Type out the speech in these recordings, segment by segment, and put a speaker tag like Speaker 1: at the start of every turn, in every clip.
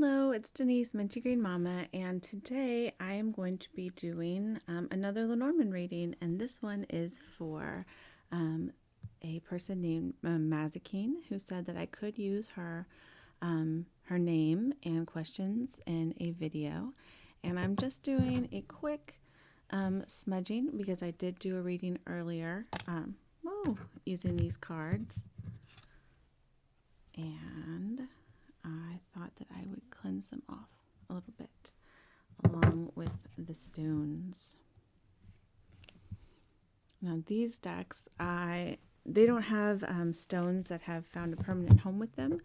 Speaker 1: Hello, it's Denise, Minty Green Mama, and today I am going to be doing another Lenormand reading, and this one is for a person named Mazikeen, who said that I could use her name and questions in a video, and I'm just doing a quick smudging because I did do a reading earlier using these cards, and I thought that I would cleanse them off a little bit along with the stones. Now these decks, they don't have stones that have found a permanent home with them,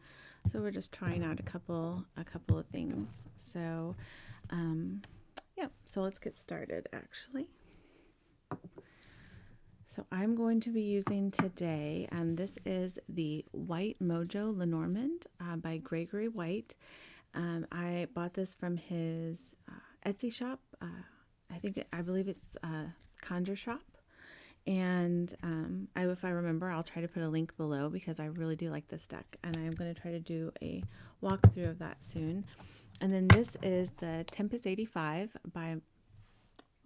Speaker 1: so we're just trying out a couple of things. So so let's get started actually. So I'm going to be using today, this is the White Mojo Lenormand by Gregory White. I bought this from his Etsy shop. I believe it's Conjure Shop. And if I remember, I'll try to put a link below because I really do like this deck. And I'm going to try to do a walkthrough of that soon. And then this is the Tempus 85 by,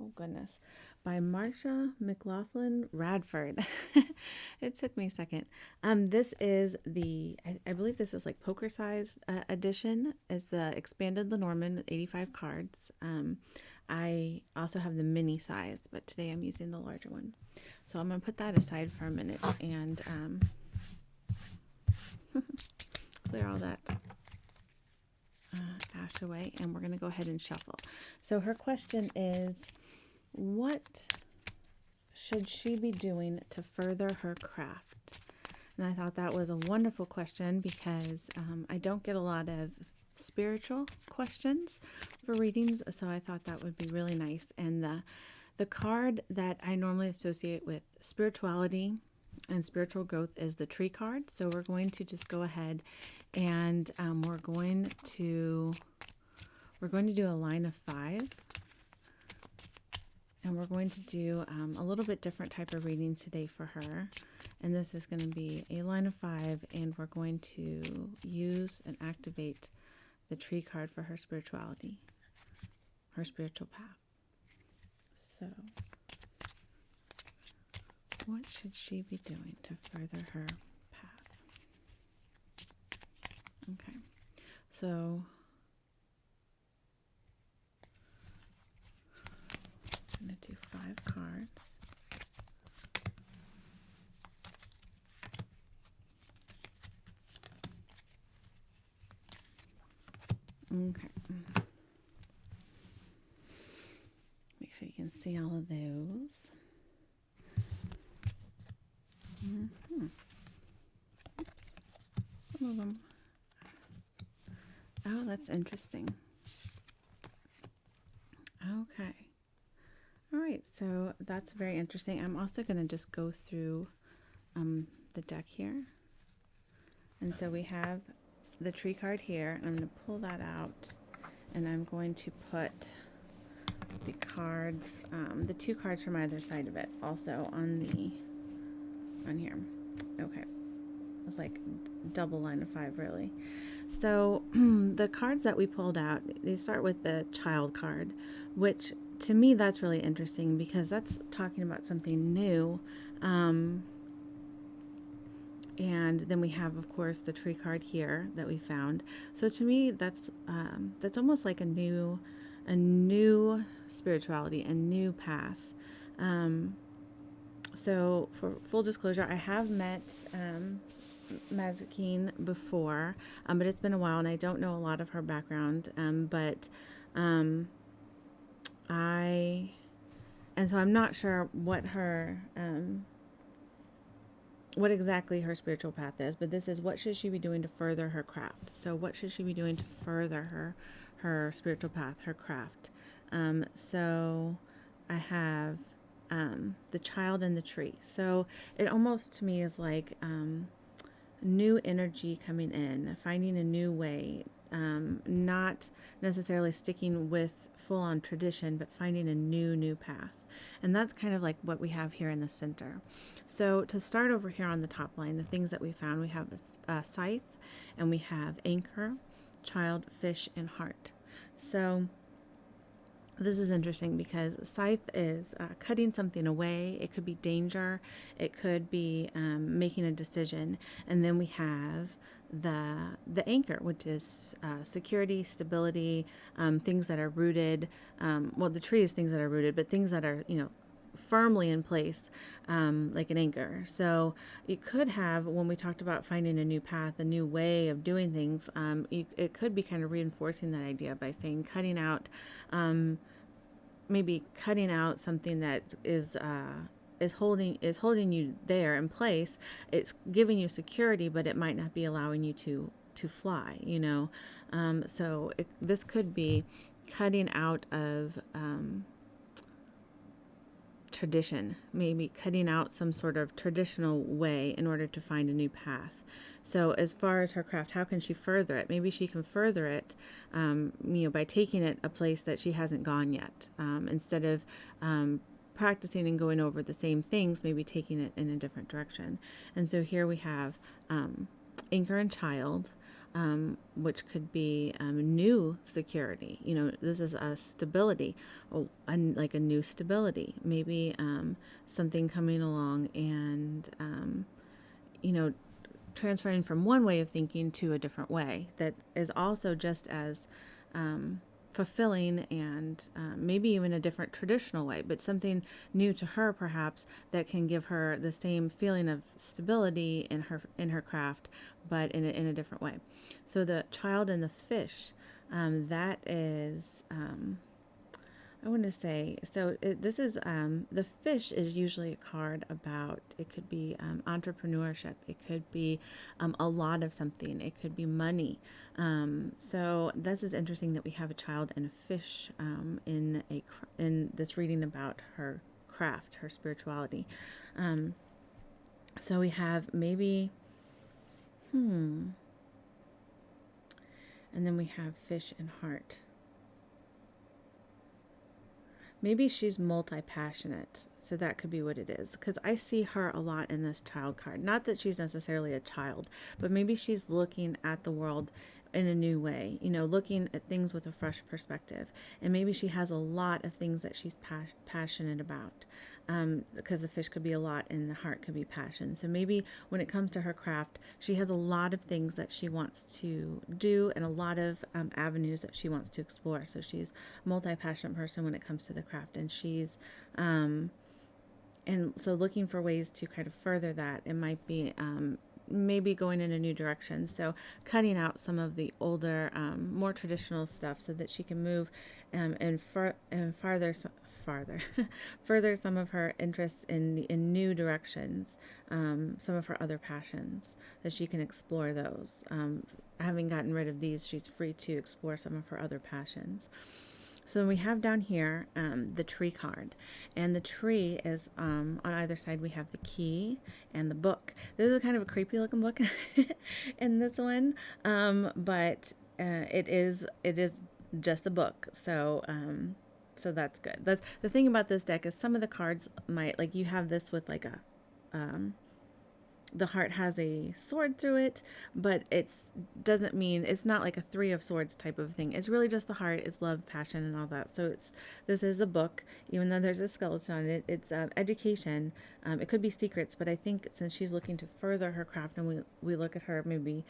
Speaker 1: oh goodness, by Marsha McLaughlin Radford. It took me a second. This is I believe this is like poker size edition. It's the expanded Lenormand with 85 cards. I also have the mini size, but today I'm using the larger one. So I'm going to put that aside for a minute and clear all that ash away, and we're going to go ahead and shuffle. So her question is, what should she be doing to further her craft? And I thought that was a wonderful question because I don't get a lot of spiritual questions for readings, so I thought that would be really nice. And the card that I normally associate with spirituality and spiritual growth is the tree card. So we're going to just go ahead and we're going to do a line of 5. And we're going to do a little bit different type of reading today for her. And this is going to be a line of 5, and we're going to use and activate the tree card for her spirituality, her spiritual path. So, what should she be doing to further her path? Okay, so I'm going to do 5 cards. Okay. Make sure you can see all of those. Oops. Some of them. Oh, that's interesting. Okay. All right, so that's very interesting. I'm also going to just go through the deck here. And so we have the tree card here. I'm going to pull that out, and I'm going to put the cards, the 2 cards from either side of it, also on here. Okay, it's like double line of 5, really. So the cards that we pulled out, they start with the child card, which to me that's really interesting because that's talking about something new. And then we have, of course, the tree card here that we found. So to me, that's almost like a new spirituality, a new path. So for full disclosure, I have met Mazikeen before, but it's been a while, and I don't know a lot of her background. So I'm not sure what exactly her spiritual path is, but this is what should she be doing to further her craft. So what should she be doing to further her spiritual path, her craft? So I have the child and the tree. So it almost to me is like new energy coming in, finding a new way, not necessarily sticking with full-on tradition, but finding a new path. And that's kind of like what we have here in the center. So to start over here on the top line, the things that we found, we have a scythe, and we have anchor, child, fish, and heart. So this is interesting because scythe is cutting something away. It could be danger. It could be making a decision. And then we have the anchor, which is security, stability, things that are rooted. Well, the tree is things that are rooted, but things that are, firmly in place, like an anchor. So you could have, when we talked about finding a new path, a new way of doing things, it could be kind of reinforcing that idea by saying cutting out, maybe cutting out something that is holding you there in place. It's giving you security, but it might not be allowing you to fly. So this could be cutting out of tradition, maybe cutting out some sort of traditional way in order to find a new path. So as far as her craft, how can she further it? Maybe she can further it, by taking it a place that she hasn't gone yet. Instead of practicing and going over the same things, maybe taking it in a different direction. And so here we have anchor and child, which could be new security. This is a stability, like a new stability. Maybe something coming along and, transferring from one way of thinking to a different way that is also just as fulfilling and maybe even a different traditional way, but something new to her perhaps that can give her the same feeling of stability in her craft, but in a different way. So the child and the fish, that is I want to say, so this is, the fish is usually a card about, it could be entrepreneurship. It could be a lot of something. It could be money. So this is interesting that we have a child and a fish in this reading about her craft, her spirituality. So we have maybe, and then we have fish and heart. Maybe she's multi-passionate, so that could be what it is. Because I see her a lot in this child card. Not that she's necessarily a child, but maybe she's looking at the world in a new way, looking at things with a fresh perspective. And maybe she has a lot of things that she's passionate about, because the fish could be a lot and the heart could be passion. So maybe when it comes to her craft, she has a lot of things that she wants to do and a lot of avenues that she wants to explore. So she's a multi-passionate person when it comes to the craft, and she's and so looking for ways to kind of further that. It might be maybe going in a new direction. So cutting out some of the older, more traditional stuff so that she can move and farther further some of her interests in new directions, some of her other passions, that she can explore those. Having gotten rid of these, she's free to explore some of her other passions. So we have down here the tree card, and the tree is on either side. We have the key and the book. This is kind of a creepy looking book in this one, but it is just a book. So so that's good. That's the thing about this deck, is some of the cards might, like, you have this with like a the heart has a sword through it, but it doesn't mean, it's not like a 3 of swords type of thing. It's really just the heart. It's love, passion, and all that. So this is a book, even though there's a skeleton on it. It's education. It could be secrets, but I think since she's looking to further her craft, and we look at her maybe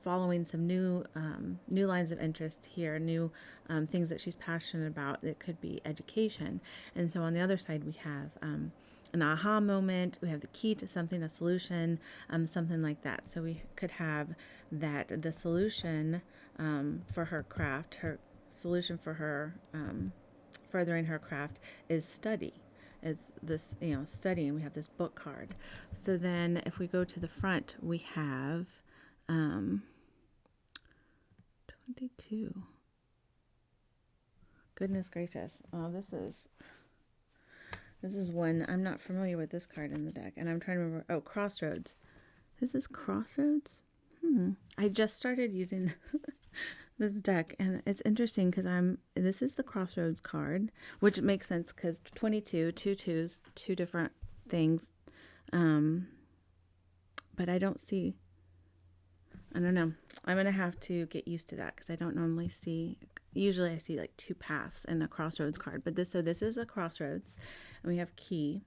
Speaker 1: following some new lines of interest here, new things that she's passionate about. It could be education. And so on the other side, we have an aha moment. We have the key to something, a solution, something like that. So we could have that the solution for her craft, her solution for her furthering her craft is study. Is this, studying. We have this book card. So then if we go to the front, we have 22. Goodness gracious. Oh, this is one, I'm not familiar with this card in the deck, and I'm trying to remember. Oh, Crossroads. This is Crossroads? I just started using this deck, and it's interesting because this is the Crossroads card, which makes sense because 22, two twos, two different things. But I don't see, I don't know. I'm going to have to get used to that because I don't normally see, usually I see like 2 paths in a crossroads card, but this is a crossroads, and we have key.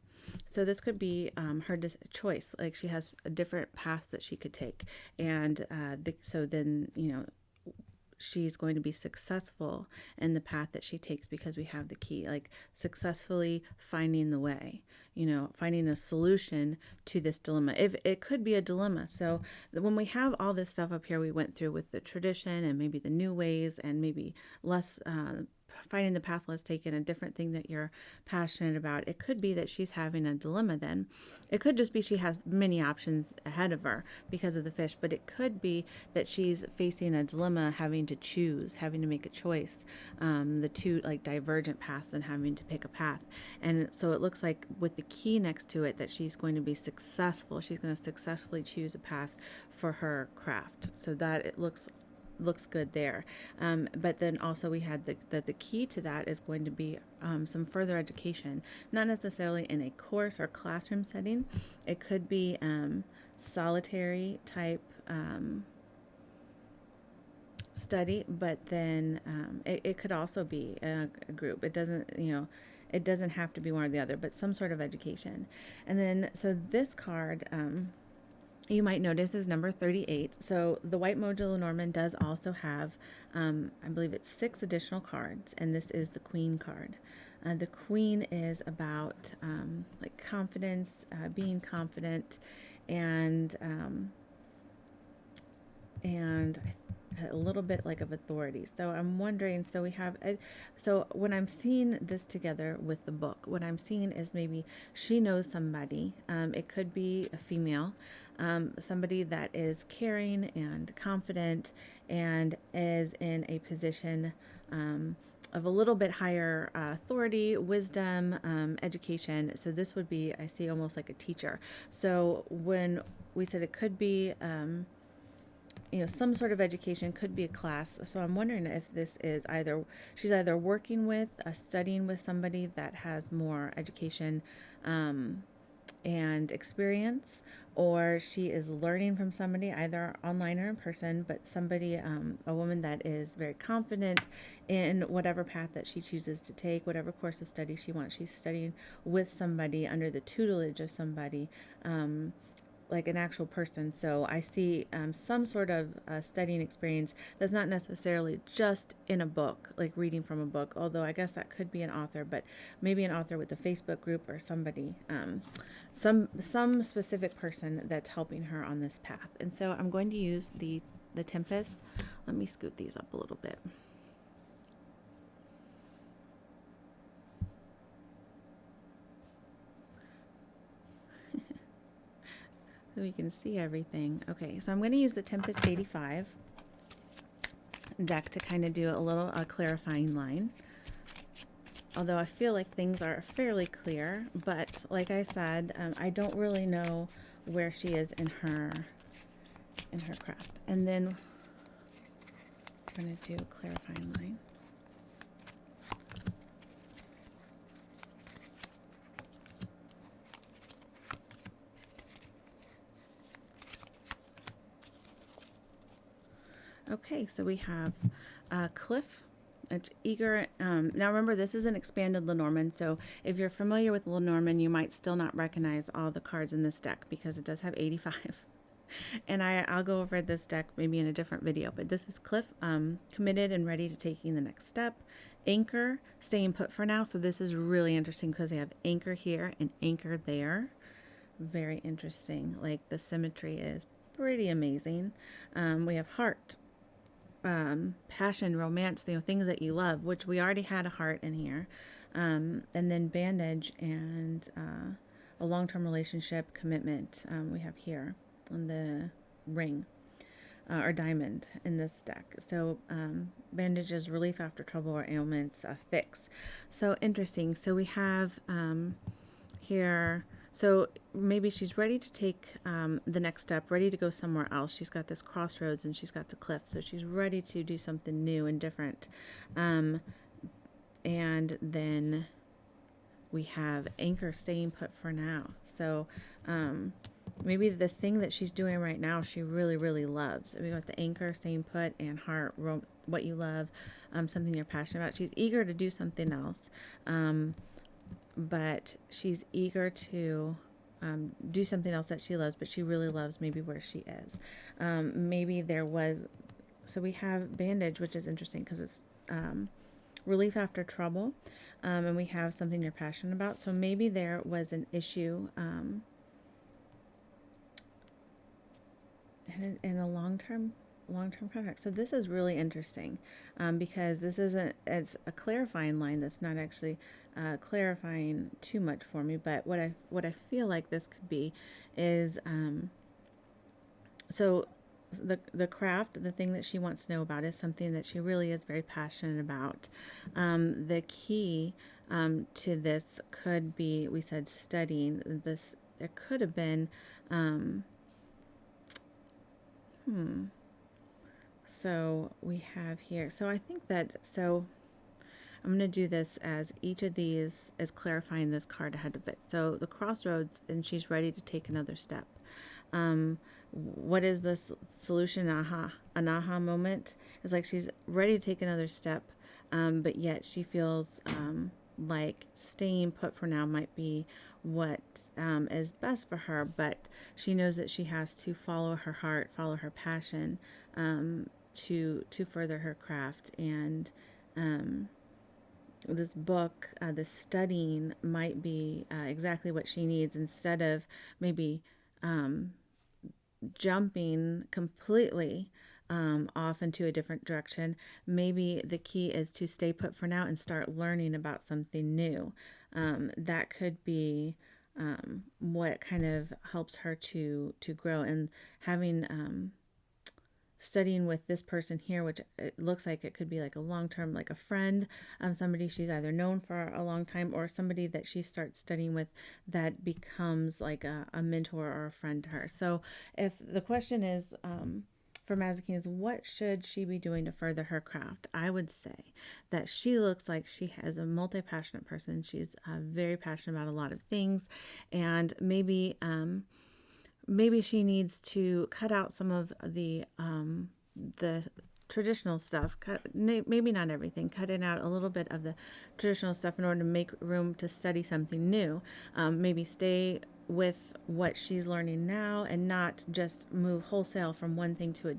Speaker 1: So this could be her choice. Like she has a different path that she could take. And so then, she's going to be successful in the path that she takes because we have the key, like successfully finding the way, finding a solution to this dilemma. If it could be a dilemma. So when we have all this stuff up here, we went through with the tradition and maybe the new ways and maybe less, finding the path less taken, a different thing that you're passionate about. It could be that she's having a dilemma then. It could just be she has many options ahead of her because of the fish, but it could be that she's facing a dilemma, having to choose, having to make a choice, the two like divergent paths and having to pick a path. And so it looks like with the key next to it that she's going to be successful. She's going to successfully choose a path for her craft. So that it looks good there. But then also we had the key to that is going to be some further education, not necessarily in a course or classroom setting. It could be solitary type study, but then it could also be a group. It doesn't have to be one or the other, but some sort of education. And then so this card you might notice is number 38. So the White Mojo Lenormand does also have, I believe it's 6 additional cards, and this is the Queen card. The Queen is about like confidence, being confident, and a little bit like of authority. So I'm wondering, so we have, so when I'm seeing this together with the book, what I'm seeing is maybe she knows somebody. It could be a female, somebody that is caring and confident and is in a position of a little bit higher authority, wisdom, education. So this would be, I see almost like a teacher. So when we said it could be, some sort of education, could be a class. So I'm wondering if this is she's either working with, studying with somebody that has more education and experience, or she is learning from somebody either online or in person, but somebody, a woman that is very confident in whatever path that she chooses to take, whatever course of study she wants. She's studying with somebody under the tutelage of somebody, like an actual person. So I see some sort of studying experience that's not necessarily just in a book, like reading from a book, although I guess that could be an author, but maybe an author with a Facebook group or somebody, some specific person that's helping her on this path. And so I'm going to use the Tempus. Let me scoot these up a little bit. So we can see everything. Okay, so I'm going to use the Tempus 85 deck to kind of do a little clarifying line. Although I feel like things are fairly clear, but like I said, I don't really know where she is in her craft. And then I'm going to do a clarifying line. Okay, so we have Cliff. It's eager. Now remember, this is an expanded Lenormand, so if you're familiar with Lenormand, you might still not recognize all the cards in this deck because it does have 85. And I'll go over this deck maybe in a different video, but this is Cliff, committed and ready to taking the next step. Anchor, staying put for now. So this is really interesting because they have anchor here and anchor there. Very interesting. Like the symmetry is pretty amazing. We have heart. Passion, romance, things that you love, which we already had a heart in here, and then bandage and a long-term relationship commitment we have here on the ring or diamond in this deck. So bandage is relief after trouble or ailments, fix. So interesting. So we have here, so maybe she's ready to take the next step, ready to go somewhere else. She's got this crossroads and she's got the cliff, so she's ready to do something new and different. And then we have anchor, staying put for now. So maybe the thing that she's doing right now she really, really loves. We got the anchor, staying put, and heart, what you love, something you're passionate about. She's eager to do something else, but she's eager to do something else that she loves, but she really loves maybe where she is. Maybe there was, so we have bandage, which is interesting because it's relief after trouble, and we have something you're passionate about. So maybe there was an issue in a long-term contract. So this is really interesting, because this isn't, it's a clarifying line that's not actually clarifying too much for me, but what I feel like this could be is so the craft, the thing that she wants to know about, is something that she really is very passionate about. The key to this could be, we said studying this. There could have been so we have here, so I think that, so I'm going to do this as each of these is clarifying this card ahead of it. So the crossroads, and she's ready to take another step. What is this solution? An aha moment. It's like she's ready to take another step, but yet she feels like staying put for now might be what is best for her, but she knows that she has to follow her heart, follow her passion, to further her craft. And this book, this studying might be exactly what she needs, instead of maybe jumping completely off into a different direction. Maybe the key is to stay put for now and start learning about something new. That could be what kind of helps her to grow. And having studying with this person here, which it looks like it could be like a long-term, like a friend, somebody she's either known for a long time, or somebody that she starts studying with that becomes like a mentor or a friend to her. So if the question is for Mazikeen is, what should she be doing to further her craft? I would say that she looks like she has a multi-passionate person. She's very passionate about a lot of things, and maybe she needs to cut out some of the traditional stuff. Maybe not everything. Cutting out a little bit of the traditional stuff in order to make room to study something new. Maybe stay with what she's learning now and not just move wholesale from one thing to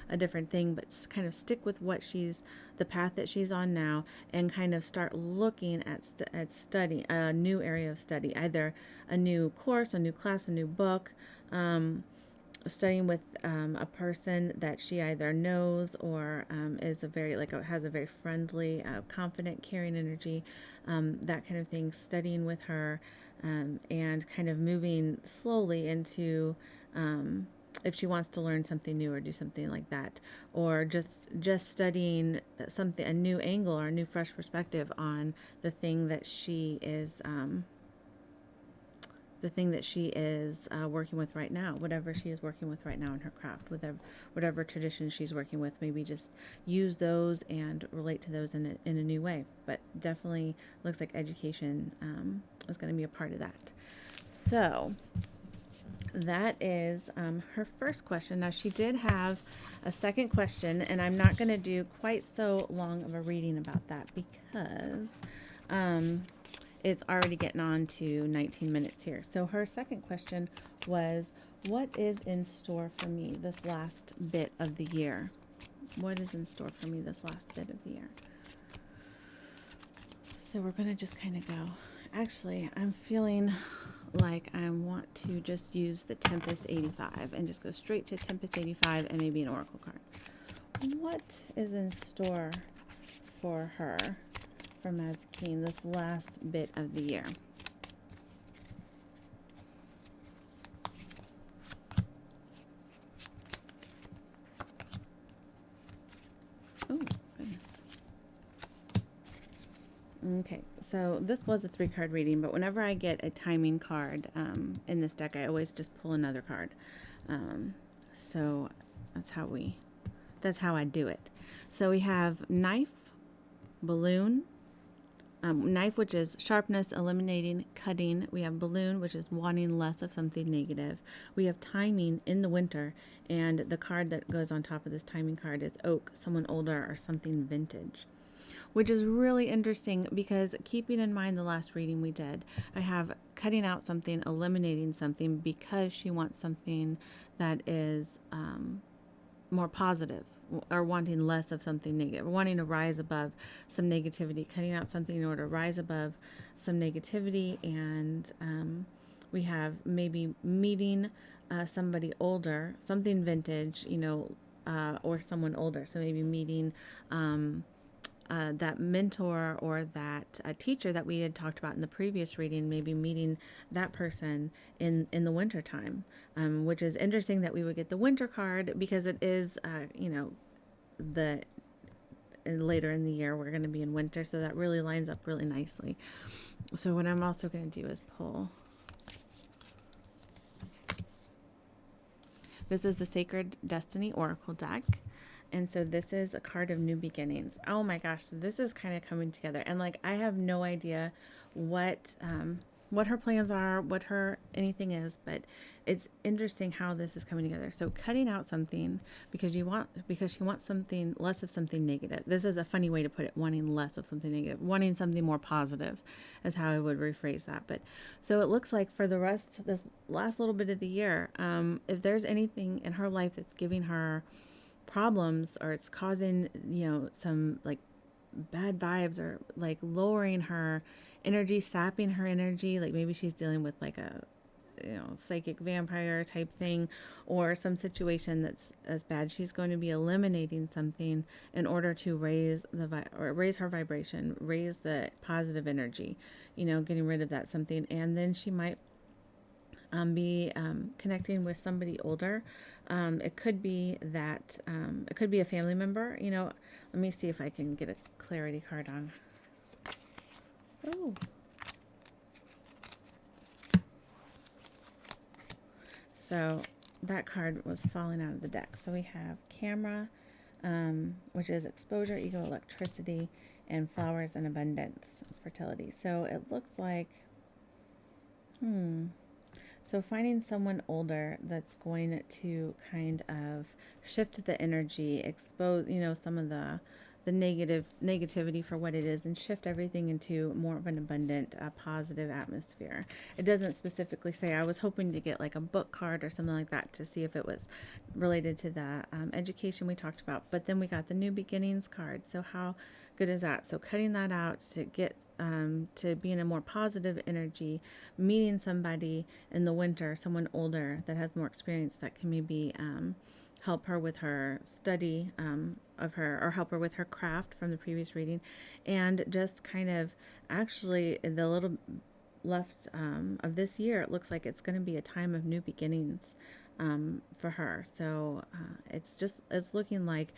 Speaker 1: a different thing, but kind of stick with what the path that she's on now, and kind of start looking at studying a new area of study, either a new course, a new class, a new book, studying with a person that she either knows or is has a very friendly, confident, caring energy, that kind of thing. Studying with her, and kind of moving slowly into if she wants to learn something new or do something like that, or just studying something, a new angle or a new fresh perspective on the thing that she is working with right now, whatever she is working with right now in her craft, whatever tradition she's working with. Maybe just use those and relate to those in a new way. But definitely looks like education is going to be a part of that. So that is her first question. Now, she did have a second question, and I'm not going to do quite so long of a reading about that because it's already getting on to 19 minutes here. So her second question was, what is in store for me this last bit of the year? What is in store for me this last bit of the year? So we're going to just kind of go. Actually, I'm feeling like I want to just use the Tempus 85 and just go straight to Tempus 85 and maybe an oracle card. What is in store for her, for Mazikeen, this last bit of the year? Oh, goodness. Okay, so this was a 3-card reading, but whenever I get a timing card in this deck, I always just pull another card. So that's how I do it. So we have knife, balloon, Knife, which is sharpness, eliminating, cutting. We have balloon, which is wanting less of something negative. We have timing in the winter, and the card that goes on top of this timing card is oak, someone older or something vintage, which is really interesting because keeping in mind the last reading we did, I have cutting out something, eliminating something because she wants something that is more positive, or wanting less of something negative, or wanting to rise above some negativity, cutting out something in order to rise above some negativity. And we have maybe meeting somebody older, something vintage, or someone older. So maybe meeting that mentor or that teacher that we had talked about in the previous reading, maybe meeting that person in the winter time, which is interesting that we would get the winter card because it is, the later in the year we're going to be in winter, so that really lines up really nicely. So what I'm also going to do is pull. This is the Sacred Destiny Oracle deck. And so this is a card of new beginnings. Oh my gosh, so this is kind of coming together. And like, I have no idea what her plans are, what her anything is, but it's interesting how this is coming together. So cutting out something because she wants something less of something negative. This is a funny way to put it, wanting less of something negative, wanting something more positive is how I would rephrase that. But so it looks like for the rest, this last little bit of the year, if there's anything in her life that's giving her problems, or it's causing some like bad vibes, or like lowering her energy, sapping her energy, like maybe she's dealing with like a psychic vampire type thing, or some situation that's as bad, she's going to be eliminating something in order to raise her vibration, raise the positive energy, getting rid of that something. And then she might be connecting with somebody older. It could be that it could be a family member. Let me see if I can get a clarity card on. Oh. So that card was falling out of the deck. So we have camera, which is exposure, ego, electricity, and flowers and abundance, fertility. So it looks like, so finding someone older that's going to kind of shift the energy, expose, some of the negativity for what it is, and shift everything into more of an abundant, positive atmosphere. It doesn't specifically say. I was hoping to get like a book card or something like that to see if it was related to the education we talked about. But then we got the new beginnings card. So how good is that? So cutting that out to get to be in a more positive energy, meeting somebody in the winter, someone older that has more experience that can maybe help her with her study of her, or help her with her craft from the previous reading, and just kind of actually the little left of this year, it looks like it's going to be a time of new beginnings for her. So it's looking like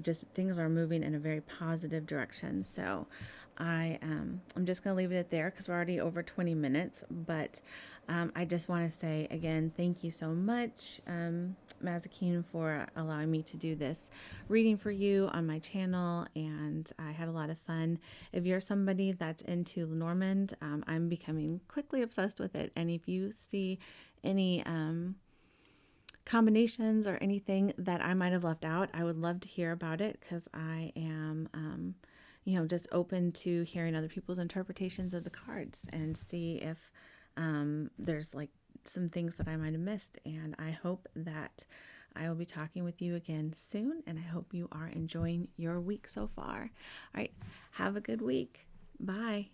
Speaker 1: just things are moving in a very positive direction. So I'm just going to leave it at there because we're already over 20 minutes, but I just want to say again, thank you so much, Mazikeen, for allowing me to do this reading for you on my channel, and I had a lot of fun. If you're somebody that's into Lenormand, I'm becoming quickly obsessed with it, and if you see any combinations or anything that I might have left out, I would love to hear about it, because I am just open to hearing other people's interpretations of the cards and see if there's like some things that I might have missed. And I hope that I will be talking with you again soon, and I hope you are enjoying your week so far. All right, have a good week. Bye.